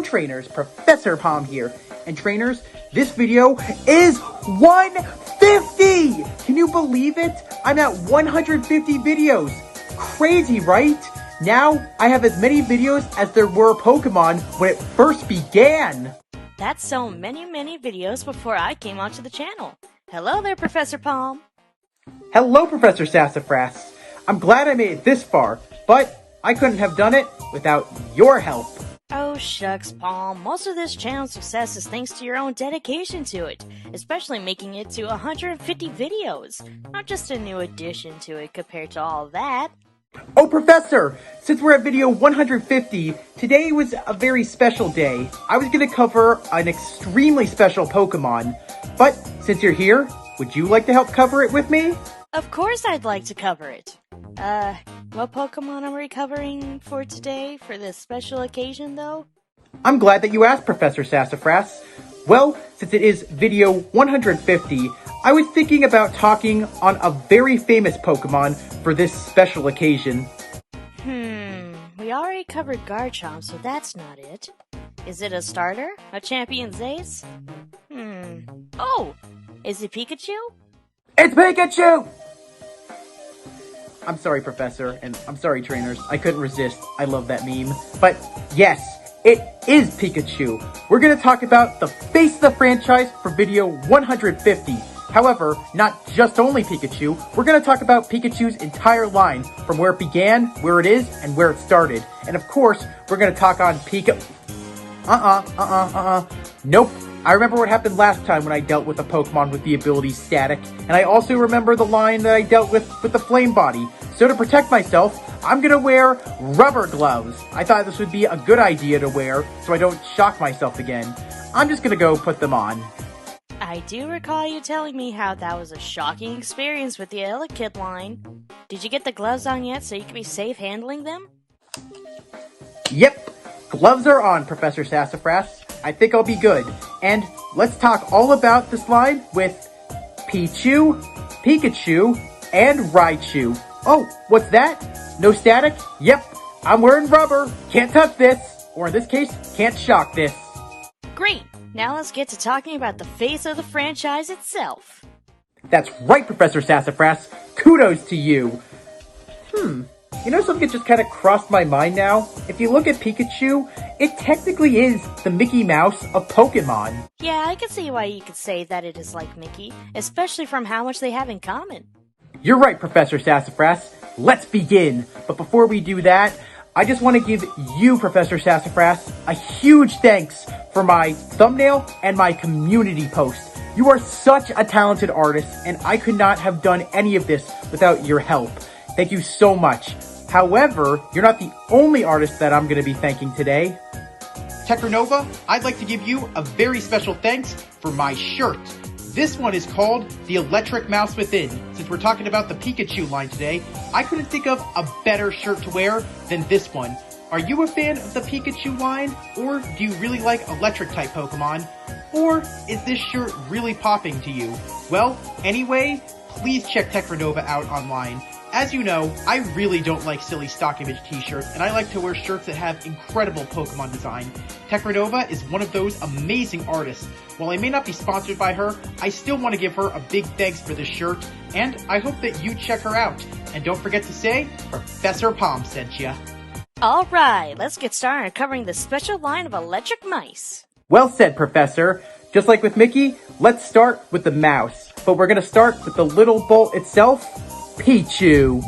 trainers, Professor Palm here. And trainers, this video is 150! Can you believe it? I'm at 150 videos. Crazy, right? Now, I have as many videos as there were Pokemon when it first began. That's so many videos before I came onto the channel. Hello there, Professor Palm. Hello, Professor Sassafras. I'm glad I made it this far, but I couldn't have done it without your help. Oh, shucks, Palm. Most of this channel's success is thanks to your own dedication to it, especially making it to 150 videos. Not just a new addition to it compared to all that. Oh, Professor! Since we're at video 150, today was a very special day. I was going to cover an extremely special Pokemon, but since you're here, would you like to help cover it with me? Of course I'd like to cover it. What Pokemon are we covering for today, for this special occasion, though? I'm glad that you asked, Professor Sassafras. Well, since it is video 150, I was thinking about talking on a very famous Pokemon for this special occasion. We already covered Garchomp, so that's not it. Is it a starter? A champion's ace? Oh! Is it Pikachu? It's Pikachu! I'm sorry, Professor, and I'm sorry, trainers. I couldn't resist. I love that meme. But yes, it is Pikachu. We're going to talk about the face of the franchise for video 150. However, not just only Pikachu, we're going to talk about Pikachu's entire line, from where it began, where it is, and where it started. And of course, we're going to talk on Nope. I remember what happened last time when I dealt with a Pokemon with the ability Static, and I also remember the line that I dealt with the Flame Body. So to protect myself, I'm gonna wear rubber gloves. I thought this would be a good idea to wear, so I don't shock myself again. I'm just gonna go put them on. I do recall you telling me how that was a shocking experience with the Elekid line. Did you get the gloves on yet so you can be safe handling them? Yep, gloves are on, Professor Sassafras. I think I'll be good. And let's talk all about this line with Pichu, Pikachu, and Raichu. Oh, what's that? No static? Yep, I'm wearing rubber. Can't touch this. Or in this case, can't shock this. Great! Now let's get to talking about the face of the franchise itself. That's right, Professor Sassafras. Kudos to you. You know, something just kind of crossed my mind now. If you look at Pikachu, it technically is the Mickey Mouse of Pokemon. Yeah, I can see why you could say that it is like Mickey, especially from how much they have in common. You're right, Professor Sassafras. Let's begin. But before we do that, I just want to give you, Professor Sassafras, a huge thanks for my thumbnail and my community post. You are such a talented artist, and I could not have done any of this without your help. Thank you so much. However, you're not the only artist that I'm going to be thanking today. Technova, I'd like to give you a very special thanks for my shirt. This one is called The Electric Mouse Within. Since we're talking about the Pikachu line today, I couldn't think of a better shirt to wear than this one. Are you a fan of the Pikachu line? Or do you really like electric type Pokemon? Or is this shirt really popping to you? Well, anyway, please check Technova out online. As you know, I really don't like silly stock image t-shirts, and I like to wear shirts that have incredible Pokemon design. Technova is one of those amazing artists. While I may not be sponsored by her, I still want to give her a big thanks for this shirt, and I hope that you check her out. And don't forget to say, Professor Palm sent ya. Alright, let's get started on covering the special line of electric mice. Well said, Professor. Just like with Mickey, let's start with the mouse. But we're going to start with the little bolt itself, Pichu.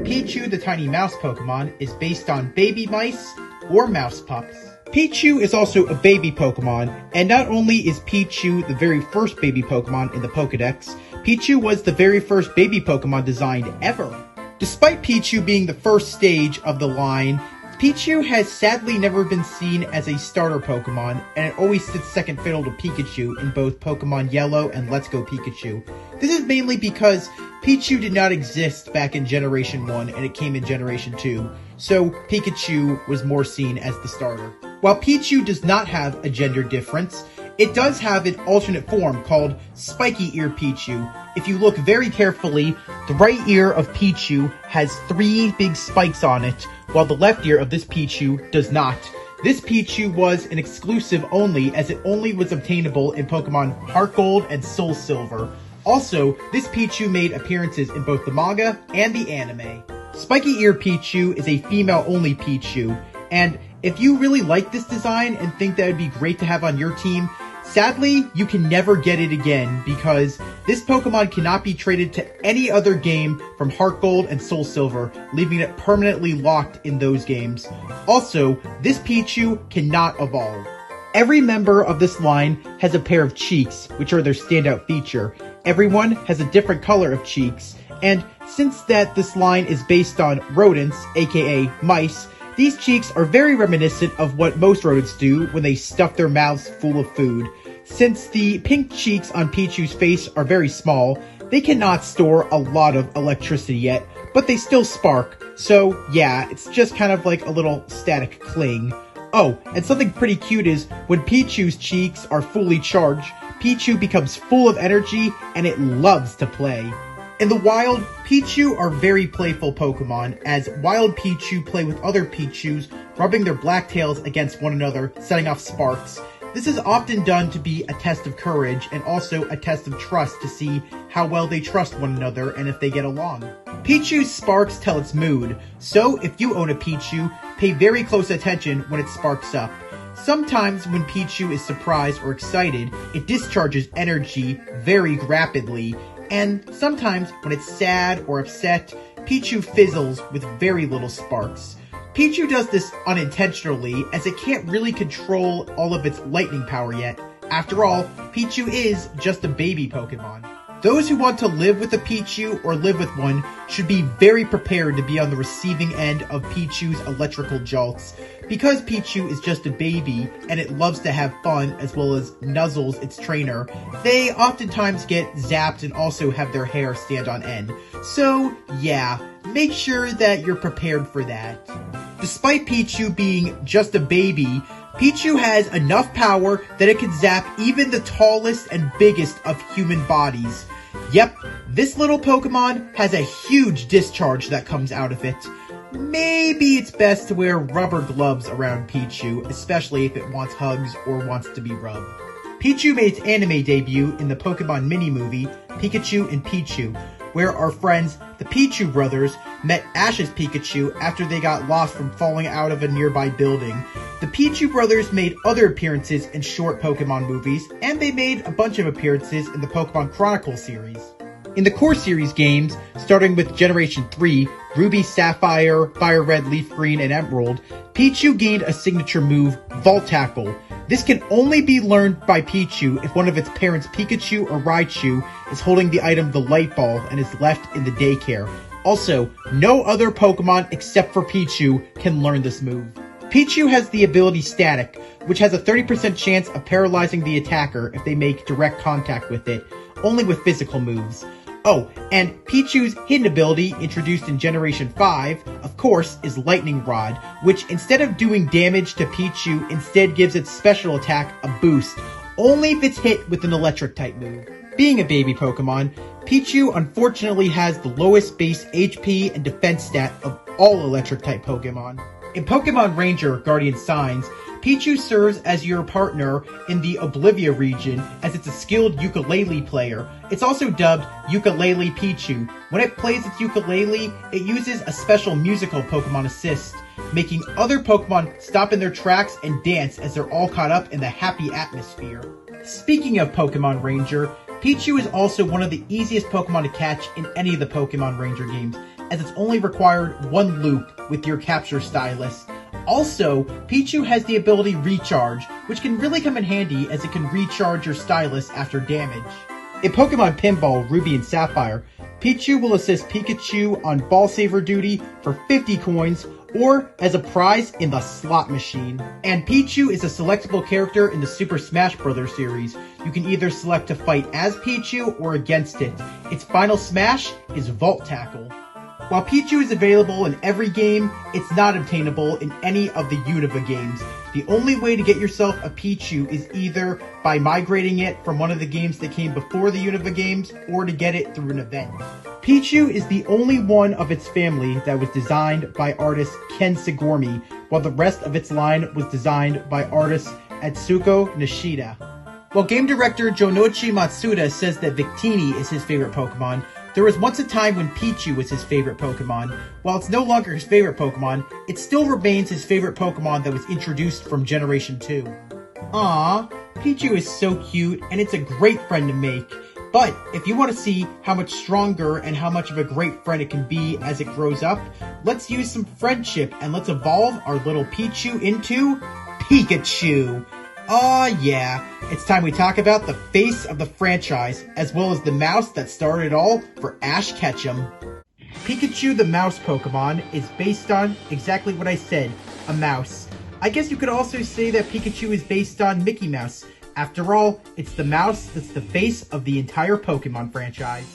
Pichu, the tiny mouse Pokemon, is based on baby mice or mouse pups. Pichu is also a baby Pokemon, and not only is Pichu the very first baby Pokemon in the Pokedex, Pichu was the very first baby Pokemon designed ever. Despite Pichu being the first stage of the line, Pichu has sadly never been seen as a starter Pokemon, and it always sits second fiddle to Pikachu in both Pokemon Yellow and Let's Go Pikachu. This is mainly because Pichu did not exist back in Generation 1 and it came in Generation 2, so Pikachu was more seen as the starter. While Pichu does not have a gender difference, it does have an alternate form called Spiky Ear Pichu. If you look very carefully, the right ear of Pichu has 3 big spikes on it, while the left ear of this Pichu does not. This Pichu was an exclusive only, as it only was obtainable in Pokemon Heart Gold and Soul Silver. Also, this Pichu made appearances in both the manga and the anime. Spiky Ear Pichu is a female-only Pichu, and if you really like this design and think that would be great to have on your team, sadly, you can never get it again because this Pokemon cannot be traded to any other game from Heart Gold and Soul Silver, leaving it permanently locked in those games. Also, this Pichu cannot evolve. Every member of this line has a pair of cheeks, which are their standout feature. Everyone has a different color of cheeks, and since that this line is based on rodents, aka mice, these cheeks are very reminiscent of what most rodents do when they stuff their mouths full of food. Since the pink cheeks on Pichu's face are very small, they cannot store a lot of electricity yet, but they still spark. So yeah, it's just kind of like a little static cling. Oh, and something pretty cute is when Pichu's cheeks are fully charged, Pichu becomes full of energy and it loves to play. In the wild, Pichu are very playful Pokemon, as wild Pichu play with other Pichus, rubbing their black tails against one another, setting off sparks. This is often done to be a test of courage and also a test of trust to see how well they trust one another and if they get along. Pichu's sparks tell its mood, so if you own a Pichu, pay very close attention when it sparks up. Sometimes when Pichu is surprised or excited, it discharges energy very rapidly, and sometimes when it's sad or upset, Pichu fizzles with very little sparks. Pichu does this unintentionally, as it can't really control all of its lightning power yet. After all, Pichu is just a baby Pokemon. Those who want to live with a Pichu or live with one should be very prepared to be on the receiving end of Pichu's electrical jolts. Because Pichu is just a baby and it loves to have fun as well as nuzzles its trainer, they oftentimes get zapped and also have their hair stand on end. So yeah, make sure that you're prepared for that. Despite Pichu being just a baby, Pichu has enough power that it can zap even the tallest and biggest of human bodies. Yep, this little Pokemon has a huge discharge that comes out of it. Maybe it's best to wear rubber gloves around Pichu, especially if it wants hugs or wants to be rubbed. Pichu made its anime debut in the Pokemon mini-movie, Pikachu and Pichu, where our friends, the Pichu brothers, met Ash's Pikachu after they got lost from falling out of a nearby building. The Pichu brothers made other appearances in short Pokemon movies, and they made a bunch of appearances in the Pokemon Chronicle series. In the core series games, starting with Generation 3, Ruby, Sapphire, Fire Red, Leaf Green, and Emerald, Pichu gained a signature move, Volt Tackle. This can only be learned by Pichu if one of its parents, Pikachu or Raichu, is holding the item the Light Ball and is left in the daycare. Also, no other Pokemon except for Pichu can learn this move. Pichu has the ability Static, which has a 30% chance of paralyzing the attacker if they make direct contact with it, only with physical moves. Oh, and Pichu's hidden ability, introduced in Generation 5, of course, is Lightning Rod, which instead of doing damage to Pichu, instead gives its special attack a boost, only if it's hit with an electric-type move. Being a baby Pokemon, Pichu unfortunately has the lowest base HP and defense stat of all electric-type Pokemon. In Pokemon Ranger Guardian Signs, Pichu serves as your partner in the Oblivia region, as it's a skilled ukulele player. It's also dubbed Ukulele Pichu. When it plays its ukulele, it uses a special musical Pokemon assist, making other Pokemon stop in their tracks and dance as they're all caught up in the happy atmosphere. Speaking of Pokemon Ranger, Pichu is also one of the easiest Pokemon to catch in any of the Pokemon Ranger games, as it's only required one loop with your capture stylus. Also, Pichu has the ability Recharge, which can really come in handy as it can recharge your stylus after damage. In Pokemon Pinball Ruby and Sapphire, Pichu will assist Pikachu on ball saver duty for 50 coins or as a prize in the slot machine. And Pichu is a selectable character in the Super Smash Bros. Series. You can either select to fight as Pichu or against it. Its final smash is Volt Tackle. While Pichu is available in every game, it's not obtainable in any of the Unova games. The only way to get yourself a Pichu is either by migrating it from one of the games that came before the Unova games, or to get it through an event. Pichu is the only one of its family that was designed by artist Ken Segormi, while the rest of its line was designed by artist Atsuko Nishida. While game director Jonichi Matsuda says that Victini is his favorite Pokemon, there was once a time when Pichu was his favorite Pokemon. While it's no longer his favorite Pokemon, it still remains his favorite Pokemon that was introduced from Generation 2. Aww, Pichu is so cute, and it's a great friend to make. But if you want to see how much stronger and how much of a great friend it can be as it grows up, let's use some friendship and let's evolve our little Pichu into Pikachu. Aw yeah, it's time we talk about the face of the franchise, as well as the mouse that started it all for Ash Ketchum. Pikachu the mouse Pokemon is based on exactly what I said, a mouse. I guess you could also say that Pikachu is based on Mickey Mouse. After all, it's the mouse that's the face of the entire Pokemon franchise.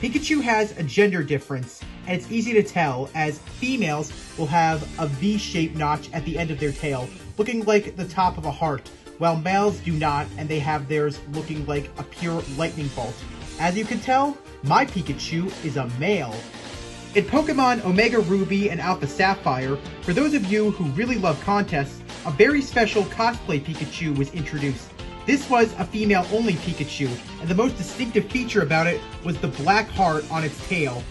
Pikachu has a gender difference, and it's easy to tell, as females will have a V-shaped notch at the end of their tail, looking like the top of a heart, while males do not, and they have theirs looking like a pure lightning bolt. As you can tell, my Pikachu is a male. In Pokemon Omega Ruby and Alpha Sapphire, for those of you who really love contests, a very special cosplay Pikachu was introduced. This was a female-only Pikachu, and the most distinctive feature about it was the black heart on its tail.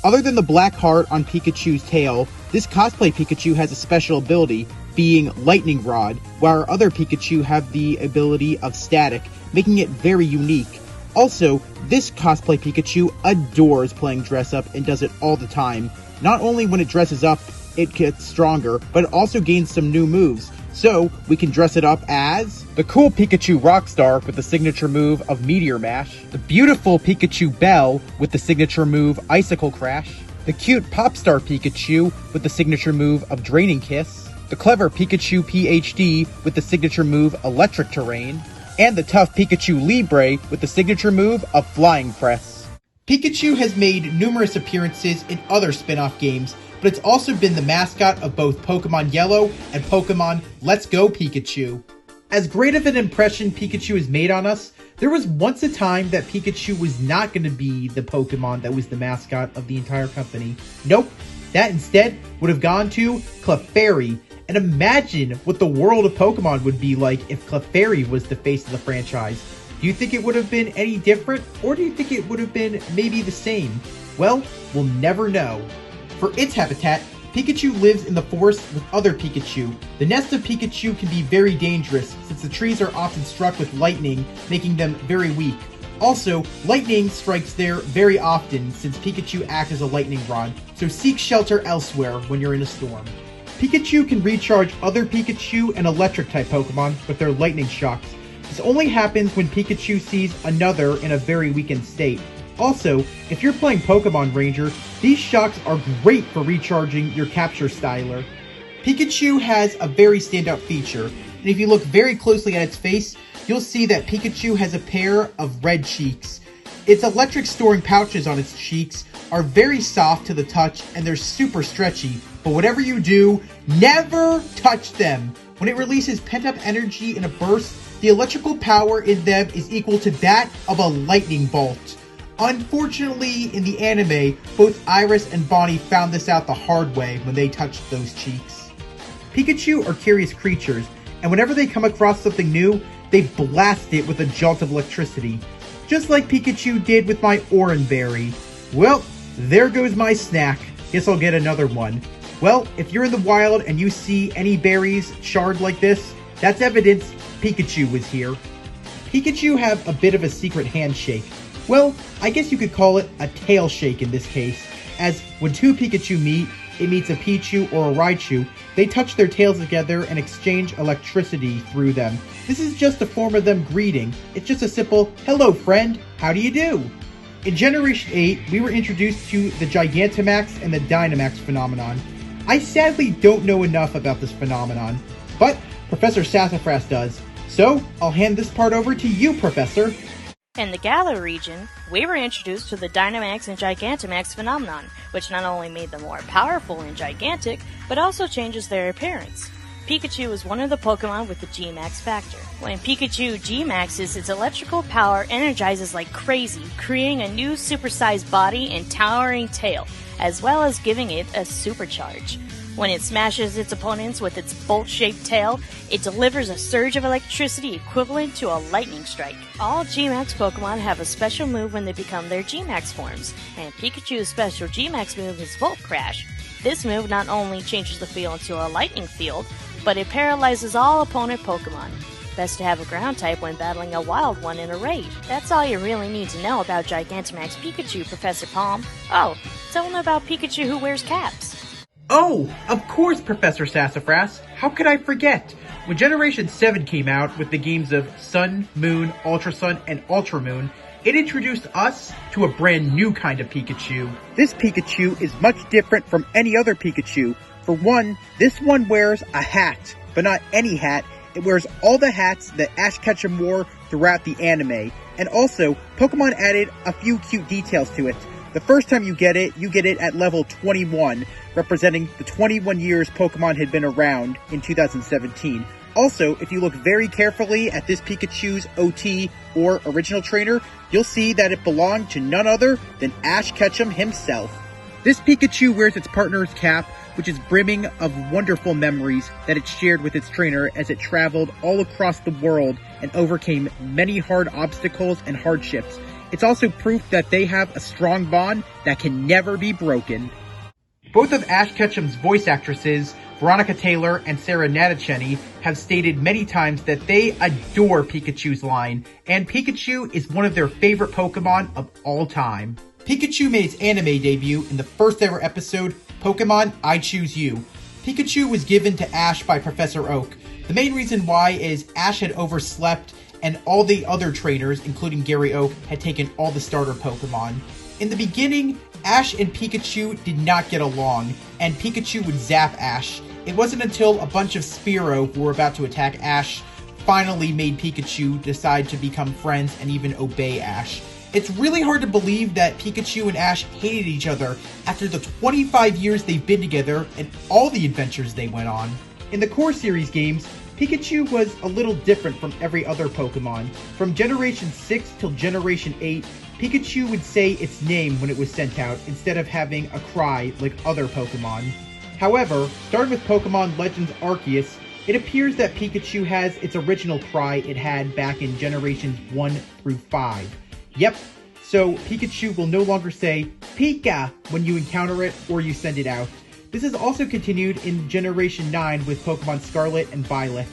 Other than the black heart on Pikachu's tail, this cosplay Pikachu has a special ability, being Lightning Rod, while our other Pikachu have the ability of Static, making it very unique. Also, this cosplay Pikachu adores playing dress-up and does it all the time. Not only when it dresses up, it gets stronger, but it also gains some new moves. So, we can dress it up as the cool Pikachu Rockstar with the signature move of Meteor Mash, the beautiful Pikachu Belle with the signature move Icicle Crash, the cute Popstar Pikachu with the signature move of Draining Kiss, the clever Pikachu PhD with the signature move Electric Terrain, and the tough Pikachu Libre with the signature move of Flying Press. Pikachu has made numerous appearances in other spin-off games, but it's also been the mascot of both Pokemon Yellow and Pokemon Let's Go Pikachu. As great of an impression Pikachu has made on us, there was once a time that Pikachu was not going to be the Pokemon that was the mascot of the entire company. Nope, that instead would have gone to Clefairy. And imagine what the world of Pokemon would be like if Clefairy was the face of the franchise. Do you think it would have been any different, or do you think it would have been maybe the same? Well, we'll never know. For its habitat, Pikachu lives in the forest with other Pikachu. The nest of Pikachu can be very dangerous, since the trees are often struck with lightning, making them very weak. Also, lightning strikes there very often, since Pikachu acts as a lightning rod, so seek shelter elsewhere when you're in a storm. Pikachu can recharge other Pikachu and Electric-type Pokemon with their lightning shocks. This only happens when Pikachu sees another in a very weakened state. Also, if you're playing Pokemon Ranger, these shocks are great for recharging your Capture Styler. Pikachu has a very standout feature, and if you look very closely at its face, you'll see that Pikachu has a pair of red cheeks. Its electric storing pouches on its cheeks are very soft to the touch, and they're super stretchy, but whatever you do, never touch them! When it releases pent-up energy in a burst, the electrical power in them is equal to that of a lightning bolt. Unfortunately, in the anime, both Iris and Bonnie found this out the hard way when they touched those cheeks. Pikachu are curious creatures, and whenever they come across something new, they blast it with a jolt of electricity. Just like Pikachu did with my Oranberry. Well, there goes my snack. Guess I'll get another one. Well, if you're in the wild and you see any berries charred like this, that's evidence Pikachu was here. Pikachu have a bit of a secret handshake. Well, I guess you could call it a tail shake in this case, as when two Pikachu meet, it meets a Pichu or a Raichu, they touch their tails together and exchange electricity through them. This is just a form of them greeting. It's just a simple, hello friend, how do you do? In Generation 8, we were introduced to the Gigantamax and the Dynamax phenomenon. I sadly don't know enough about this phenomenon, but Professor Sassafras does. So, I'll hand this part over to you, Professor. In the Galar region, we were introduced to the Dynamax and Gigantamax phenomenon, which not only made them more powerful and gigantic, but also changes their appearance. Pikachu is one of the Pokemon with the G-Max factor. When Pikachu G-Maxes, its electrical power energizes like crazy, creating a new supersized body and towering tail, as well as giving it a supercharge. When it smashes its opponents with its bolt-shaped tail, it delivers a surge of electricity equivalent to a lightning strike. All G-Max Pokemon have a special move when they become their G-Max forms, and Pikachu's special G-Max move is Volt Crash. This move not only changes the field into a lightning field, but it paralyzes all opponent Pokemon. Best to have a ground type when battling a wild one in a raid. That's all you really need to know about Gigantamax Pikachu, Professor Palm. Oh, tell them about Pikachu who wears caps. Oh, of course, Professor Sassafras. How could I forget? When Generation 7 came out with the games of Sun, Moon, Ultra Sun, and Ultra Moon, it introduced us to a brand new kind of Pikachu. This Pikachu is much different from any other Pikachu. For one, this one wears a hat, but not any hat. It wears all the hats that Ash Ketchum wore throughout the anime. And also, Pokemon added a few cute details to it. The first time you get it at level 21, representing the 21 years Pokemon had been around in 2017. Also, if you look very carefully at this Pikachu's OT or original trainer, you'll see that it belonged to none other than Ash Ketchum himself. This Pikachu wears its partner's cap, which is brimming of wonderful memories that it shared with its trainer as it traveled all across the world and overcame many hard obstacles and hardships. It's also proof that they have a strong bond that can never be broken. Both of Ash Ketchum's voice actresses, Veronica Taylor and Sarah Natacheni, have stated many times that they adore Pikachu's line, and Pikachu is one of their favorite Pokemon of all time. Pikachu made its anime debut in the first ever episode, Pokemon I Choose You. Pikachu was given to Ash by Professor Oak. The main reason why is Ash had overslept and all the other trainers, including Gary Oak, had taken all the starter Pokemon. In the beginning, Ash and Pikachu did not get along, and Pikachu would zap Ash. It wasn't until a bunch of Spearow who were about to attack Ash finally made Pikachu decide to become friends and even obey Ash. It's really hard to believe that Pikachu and Ash hated each other after the 25 years they've been together and all the adventures they went on. In the core series games, Pikachu was a little different from every other Pokemon. From Generation 6 till Generation 8, Pikachu would say its name when it was sent out instead of having a cry like other Pokemon. However, starting with Pokemon Legends Arceus, it appears that Pikachu has its original cry it had back in Generations 1 through 5. Yep, so Pikachu will no longer say Pika when you encounter it or you send it out. This is also continued in Generation 9 with Pokemon Scarlet and Violet.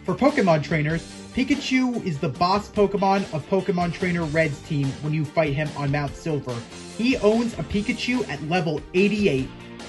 For Pokemon trainers, Pikachu is the boss Pokemon of Pokemon Trainer Red's team when you fight him on Mount Silver. He owns a Pikachu at level 88.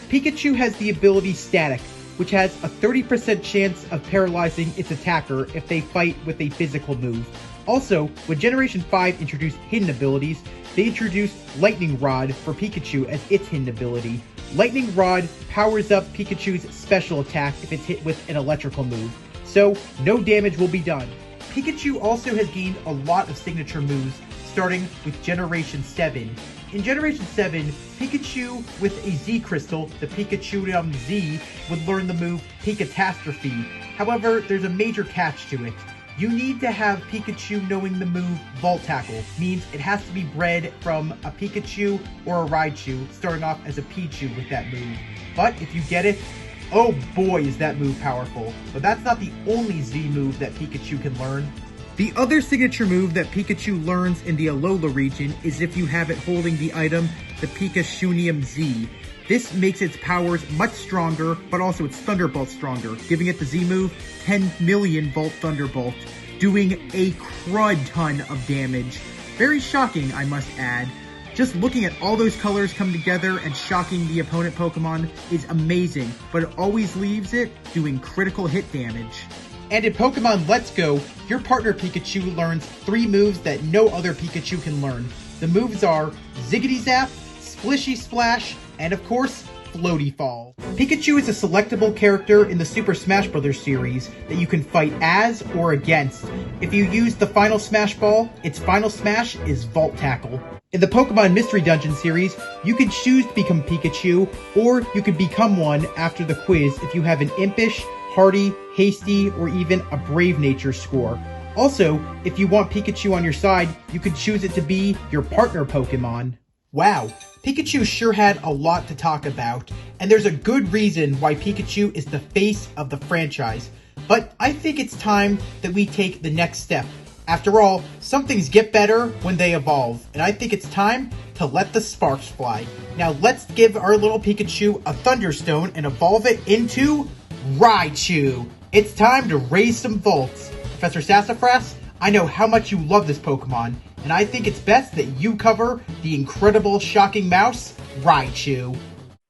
Pikachu has the ability Static, which has a 30% chance of paralyzing its attacker if they fight with a physical move. Also, when Generation 5 introduced hidden abilities, they introduced Lightning Rod for Pikachu as its hidden ability. Lightning Rod powers up Pikachu's special attack if it's hit with an electrical move, so no damage will be done. Pikachu also has gained a lot of signature moves, starting with Generation 7. In Generation 7, Pikachu with a Z Crystal, the Pikachu Z, would learn the move Pikatastrophe. However, there's a major catch to it. You need to have Pikachu knowing the move Volt Tackle, means it has to be bred from a Pikachu or a Raichu, starting off as a Pichu with that move. But if you get it, oh boy is that move powerful. But that's not the only Z move that Pikachu can learn. The other signature move that Pikachu learns in the Alola region is if you have it holding the item, the Pikachunium Z. This makes its powers much stronger, but also its Thunderbolt stronger, giving it the Z move 10 million Volt Thunderbolt, doing a crud ton of damage. Very shocking, I must add. Just looking at all those colors come together and shocking the opponent Pokemon is amazing, but it always leaves it doing critical hit damage. And in Pokemon Let's Go, your partner Pikachu learns 3 moves that no other Pikachu can learn. The moves are Ziggity Zap, Splishy Splash, and of course, Floaty Fall. Pikachu is a selectable character in the Super Smash Bros. Series that you can fight as or against. If you use the Final Smash Ball, its final smash is Volt Tackle. In the Pokemon Mystery Dungeon series, you can choose to become Pikachu, or you can become one after the quiz if you have an Impish, Hardy, Hasty, or even a Brave Nature score. Also, if you want Pikachu on your side, you can choose it to be your partner Pokemon. Wow, Pikachu sure had a lot to talk about, and there's a good reason why Pikachu is the face of the franchise. But I think it's time that we take the next step. After all, some things get better when they evolve, and I think it's time to let the sparks fly. Now let's give our little Pikachu a Thunderstone and evolve it into Raichu. It's time to raise some volts. Professor Sassafras, I know how much you love this Pokemon, and I think it's best that you cover the incredible shocking mouse, Raichu.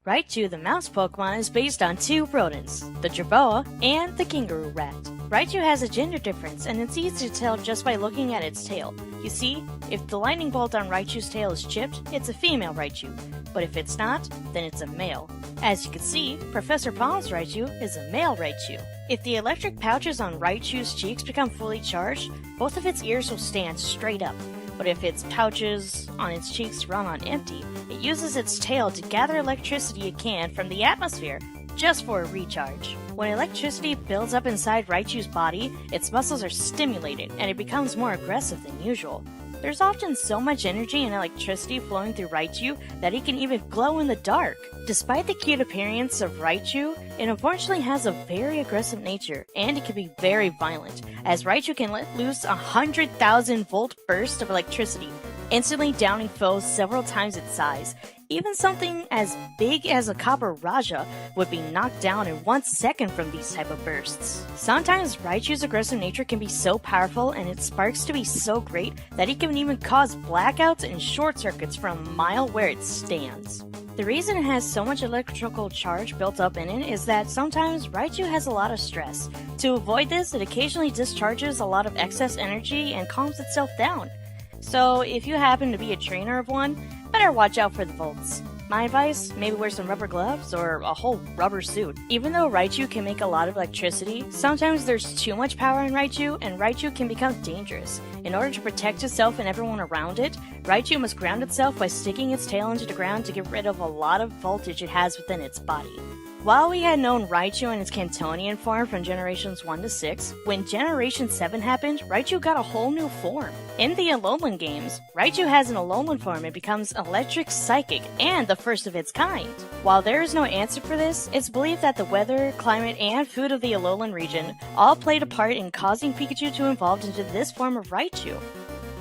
Raichu, the mouse Pokemon, is based on two rodents, the jerboa and the kangaroo rat. Raichu has a gender difference, and it's easy to tell just by looking at its tail. You see, if the lightning bolt on Raichu's tail is chipped, it's a female Raichu, but if it's not, then it's a male. As you can see, Professor Palm's Raichu is a male Raichu. If the electric pouches on Raichu's cheeks become fully charged, both of its ears will stand straight up. But if its pouches on its cheeks run on empty, it uses its tail to gather electricity it can from the atmosphere, just for a recharge. When electricity builds up inside Raichu's body, its muscles are stimulated, and it becomes more aggressive than usual. There's often so much energy and electricity flowing through Raichu that it can even glow in the dark. Despite the cute appearance of Raichu, it unfortunately has a very aggressive nature, and it can be very violent, as Raichu can let loose 100,000 volt bursts of electricity, instantly downing foes several times its size. Even something as big as a copper Raja would be knocked down in 1 second from these type of bursts. Sometimes Raichu's aggressive nature can be so powerful and its sparks to be so great that it can even cause blackouts and short circuits from a mile where it stands. The reason it has so much electrical charge built up in it is that sometimes Raichu has a lot of stress. To avoid this, it occasionally discharges a lot of excess energy and calms itself down. So if you happen to be a trainer of one, better watch out for the volts. My advice, maybe wear some rubber gloves or a whole rubber suit. Even though Raichu can make a lot of electricity, sometimes there's too much power in Raichu and Raichu can become dangerous. In order to protect itself and everyone around it, Raichu must ground itself by sticking its tail into the ground to get rid of a lot of voltage it has within its body. While we had known Raichu in its Cantonian form from generations 1 to 6, when Generation 7 happened, Raichu got a whole new form. In the Alolan games, Raichu has an Alolan form and becomes Electric Psychic and the first of its kind. While there is no answer for this, it's believed that the weather, climate, and food of the Alolan region all played a part in causing Pikachu to evolve into this form of Raichu.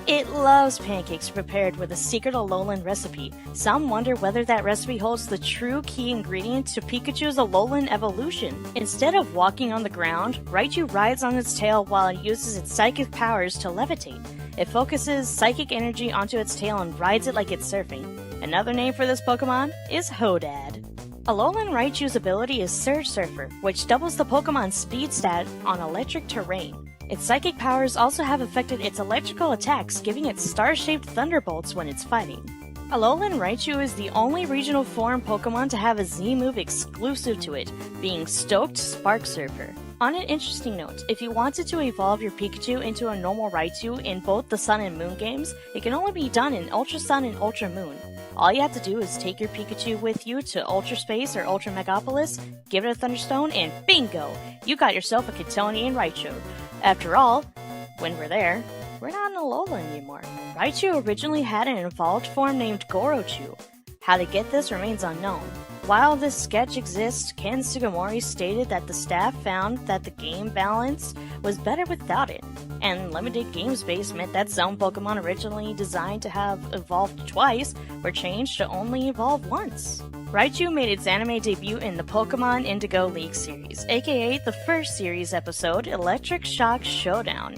It loves pancakes prepared with a secret Alolan recipe. Some wonder whether that recipe holds the true key ingredient to Pikachu's Alolan evolution. Instead of walking on the ground, Raichu rides on its tail while it uses its psychic powers to levitate. It focuses psychic energy onto its tail and rides it like it's surfing. Another name for this Pokemon is Hodad. Alolan Raichu's ability is Surge Surfer, which doubles the Pokemon's speed stat on electric terrain. Its psychic powers also have affected its electrical attacks, giving it star-shaped thunderbolts when it's fighting. Alolan Raichu is the only regional form Pokemon to have a Z-move exclusive to it, being Stoked Spark Surfer. On an interesting note, if you wanted to evolve your Pikachu into a normal Raichu in both the Sun and Moon games, it can only be done in Ultra Sun and Ultra Moon. All you have to do is take your Pikachu with you to Ultra Space or Ultra Megapolis, give it a Thunderstone, and bingo! You got yourself a Cantonian Raichu. After all, when we're there, we're not an Alolan anymore. Raichu originally had an evolved form named Gorochu. How to get this remains unknown. While this sketch exists, Ken Sugimori stated that the staff found that the game balance was better without it, and limited game space meant that some Pokemon originally designed to have evolved twice were changed to only evolve once. Raichu made its anime debut in the Pokemon Indigo League series, aka the first series episode, Electric Shock Showdown.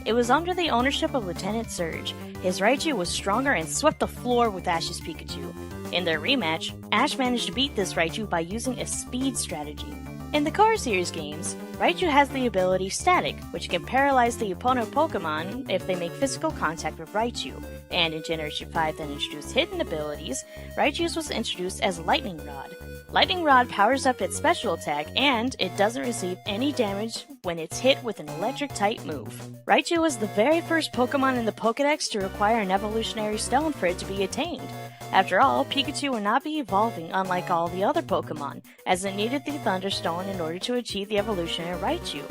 It was under the ownership of Lieutenant Surge. His Raichu was stronger and swept the floor with Ash's Pikachu. In their rematch, Ash managed to beat this Raichu by using a speed strategy. In the Car Series games, Raichu has the ability Static, which can paralyze the opponent Pokemon if they make physical contact with Raichu. And in Generation 5 that introduced hidden abilities, Raichu's was introduced as Lightning Rod. Lightning Rod powers up its special attack, and it doesn't receive any damage when it's hit with an electric-type move. Raichu was the very first Pokemon in the Pokédex to require an evolutionary stone for it to be attained. After all, Pikachu would not be evolving unlike all the other Pokemon, as it needed the Thunderstone in order to achieve the evolution in Raichu.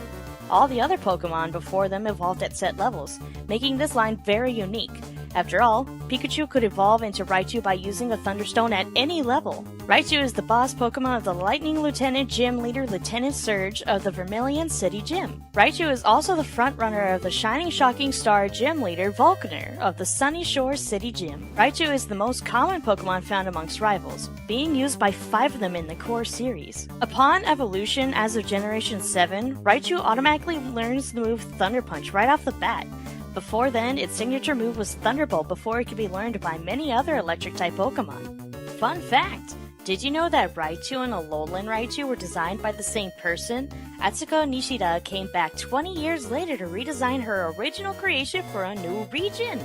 All the other Pokemon before them evolved at set levels, making this line very unique. After all, Pikachu could evolve into Raichu by using a Thunderstone at any level. Raichu is the boss Pokemon of the Lightning Lieutenant Gym Leader Lieutenant Surge of the Vermilion City Gym. Raichu is also the frontrunner of the Shining Shocking Star Gym Leader Vulcaner of the Sunny Shore City Gym. Raichu is the most common Pokemon found amongst rivals, being used by 5 of them in the core series. Upon evolution as of Generation 7, Raichu automatically learns the move Thunder Punch right off the bat. Before then, its signature move was Thunderbolt before it could be learned by many other Electric-type Pokemon. Fun fact! Did you know that Raichu and Alolan Raichu were designed by the same person? Atsuko Nishida came back 20 years later to redesign her original creation for a new region.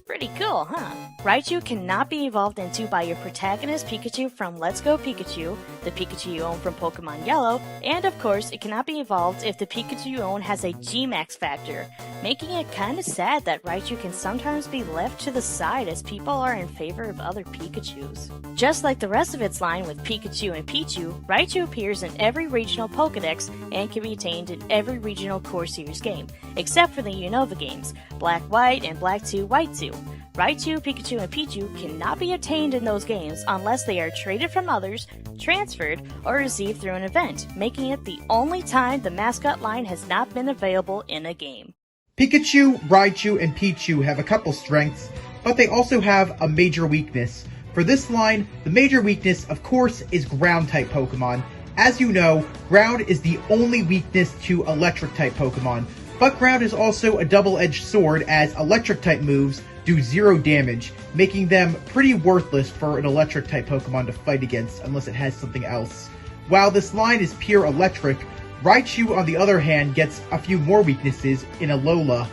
Pretty cool, huh? Raichu cannot be evolved into by your protagonist Pikachu from Let's Go Pikachu, the Pikachu you own from Pokemon Yellow, and of course, it cannot be evolved if the Pikachu you own has a G-Max factor, making it kinda sad that Raichu can sometimes be left to the side as people are in favor of other Pikachus. Just like the rest of its line with Pikachu and Pichu, Raichu appears in every regional Pokedex and can be attained in every regional Core Series game, except for the Unova games, Black White and Black 2 White 2. Raichu, Pikachu, and Pichu cannot be obtained in those games unless they are traded from others, transferred, or received through an event, making it the only time the mascot line has not been available in a game. Pikachu, Raichu, and Pichu have a couple strengths, but they also have a major weakness. For this line, the major weakness, of course, is Ground-type Pokemon. As you know, Ground is the only weakness to Electric-type Pokemon, but Ground is also a double-edged sword as Electric-type moves do 0 damage, making them pretty worthless for an Electric-type Pokemon to fight against unless it has something else. While this line is pure Electric, Raichu, on the other hand, gets a few more weaknesses in Alola.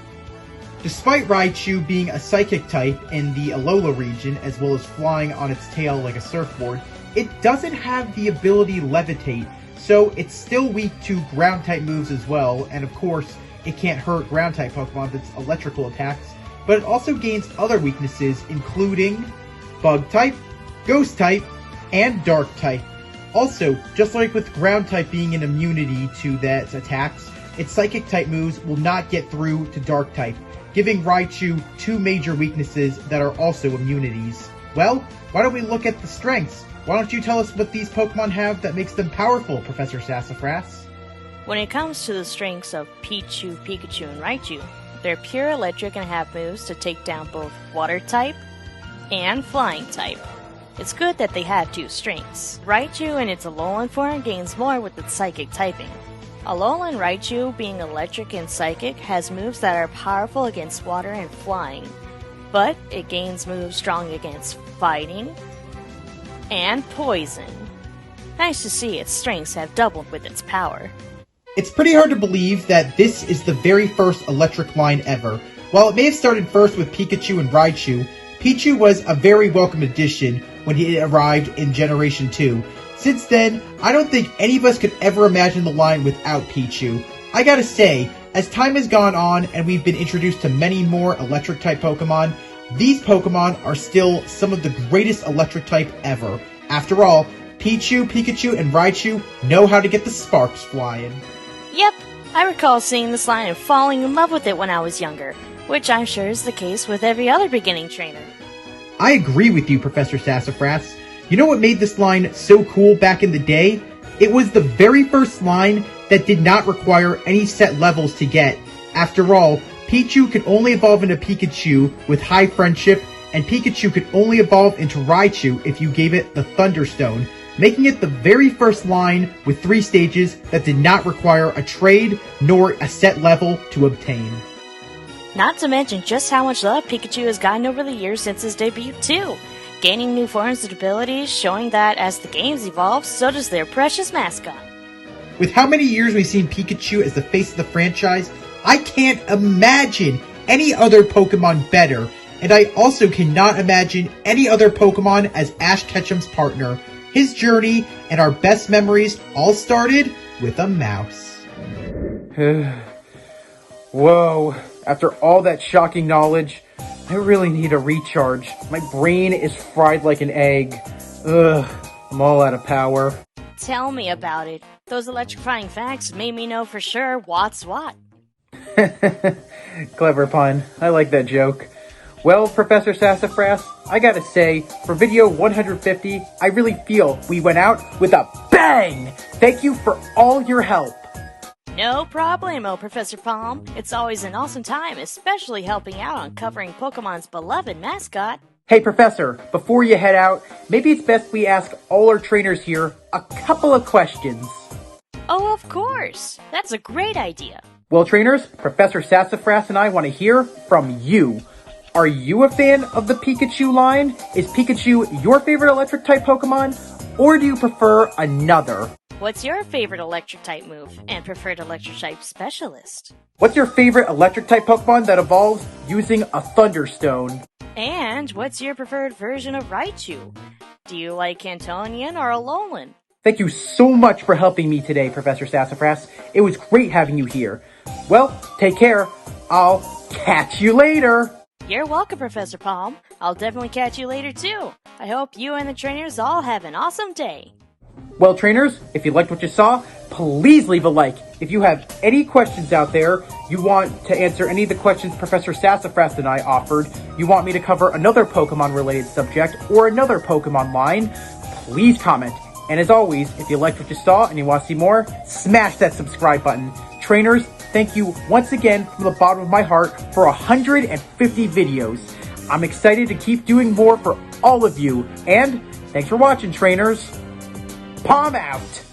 Despite Raichu being a Psychic type in the Alola region, as well as flying on its tail like a surfboard, it doesn't have the ability Levitate, so it's still weak to Ground-type moves as well, and of course, it can't hurt Ground-type Pokemon with its electrical attacks, but it also gains other weaknesses, including Bug-type, Ghost-type, and Dark-type. Also, just like with Ground-type being an immunity to that attacks, its Psychic-type moves will not get through to Dark-type, giving Raichu 2 major weaknesses that are also immunities. Well, why don't we look at the strengths? Why don't you tell us what these Pokemon have that makes them powerful, Professor Sassafras? When it comes to the strengths of Pichu, Pikachu, and Raichu, they're pure electric and have moves to take down both water type and flying type. It's good that they have 2 strengths. Raichu in its Alolan form gains more with its psychic typing. Alolan Raichu, being electric and psychic, has moves that are powerful against water and flying, but it gains moves strong against fighting and poison. Nice to see its strengths have doubled with its power. It's pretty hard to believe that this is the very first electric line ever. While it may have started first with Pikachu and Raichu, Pichu was a very welcome addition when he arrived in Generation 2. Since then, I don't think any of us could ever imagine the line without Pichu. I gotta say, as time has gone on and we've been introduced to many more electric-type Pokemon, these Pokemon are still some of the greatest electric-type ever. After all, Pichu, Pikachu, and Raichu know how to get the sparks flying. Yep, I recall seeing this line and falling in love with it when I was younger, which I'm sure is the case with every other beginning trainer. I agree with you, Professor Sassafras. You know what made this line so cool back in the day? It was the very first line that did not require any set levels to get. After all, Pichu could only evolve into Pikachu with high friendship, and Pikachu could only evolve into Raichu if you gave it the Thunderstone, making it the very first line with 3 stages that did not require a trade nor a set level to obtain. Not to mention just how much love Pikachu has gotten over the years since his debut too, gaining new forms and abilities, showing that as the games evolve, so does their precious mascot. With how many years we've seen Pikachu as the face of the franchise, I can't imagine any other Pokemon better, and I also cannot imagine any other Pokemon as Ash Ketchum's partner. His journey and our best memories all started with a mouse. Whoa, after all that shocking knowledge, I really need a recharge. My brain is fried like an egg. I'm all out of power. Tell me about it. Those electrifying facts made me know for sure what's what. Clever pun. I like that joke. Well, Professor Sassafras, I gotta say, for video 150, I really feel we went out with a bang! Thank you for all your help! No problemo, Professor Palm. It's always an awesome time, especially helping out on covering Pokemon's beloved mascot. Hey, Professor, before you head out, maybe it's best we ask all our trainers here a couple of questions. Oh, of course. That's a great idea. Well, trainers, Professor Sassafras and I want to hear from you. Are you a fan of the Pikachu line? Is Pikachu your favorite electric-type Pokemon? Or do you prefer another? What's your favorite electric-type move and preferred electric-type specialist? What's your favorite electric-type Pokemon that evolves using a Thunderstone? And what's your preferred version of Raichu? Do you like Cantonian or Alolan? Thank you so much for helping me today, Professor Sassafras. It was great having you here. Well, take care. I'll catch you later. You're welcome, Professor Palm. I'll definitely catch you later, too. I hope you and the trainers all have an awesome day. Well, trainers, if you liked what you saw, please leave a like. If you have any questions out there, you want to answer any of the questions Professor Sassafras and I offered, you want me to cover another Pokemon-related subject or another Pokemon line, please comment. And as always, if you liked what you saw and you want to see more, smash that subscribe button. Trainers, thank you once again from the bottom of my heart for 150 videos. I'm excited to keep doing more for all of you. And thanks for watching, trainers. Palm out!